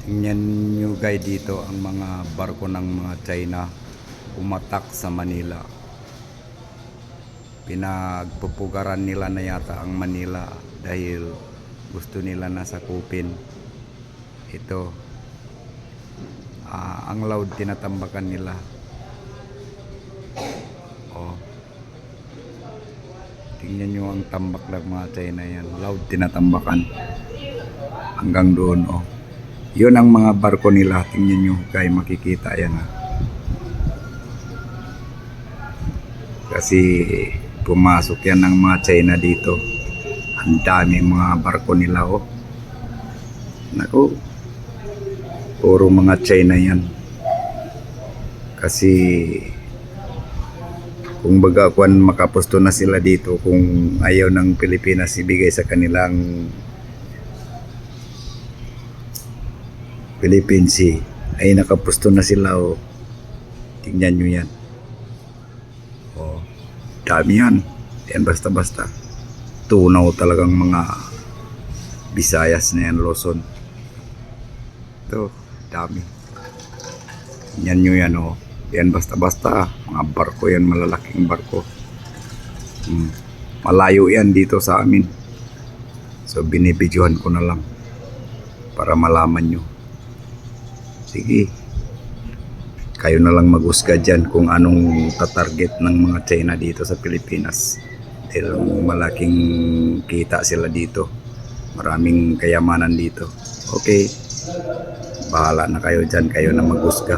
Tingnan nyo guys dito ang mga barko ng mga China umatak sa Manila. Pinagpupugaran nila na yata ang Manila dahil gusto nila na sakupin. Ito, ang loud tinatambakan nila. Oh. Tingnan nyo ang tambak ng mga China yan. Loud tinatambakan. Hanggang doon, oh. Yun ang mga barko nila. Tingnan nyo, kaya makikita yan. Kasi pumasok yan ng mga China dito. Ang dami mga barko nila, oh. Naku, puro mga China yan. Kasi kung baga kung makapusto na sila dito, kung ayaw ng Pilipinas ibigay sa kanilang Philippine Sea, ay nakapusto na sila, oh. Tingnan nyo yan. Oh, dami yan. Yan basta-basta. Tunaw talagang mga Visayas na yan, Luzon. Ito, dami. Tingnan nyo yan, oh. Yan basta-basta. Mga barko yan, malalaking barko. Malayo yan dito sa amin. So binibidyohan ko na lang para malaman nyo. Sige, kayo na lang mag-usga dyan kung anong tatarget ng mga China dito sa Pilipinas. Dahil malaking kita sila dito. Maraming kayamanan dito. Okay, bahala na kayo dyan, kayo na mag-usga.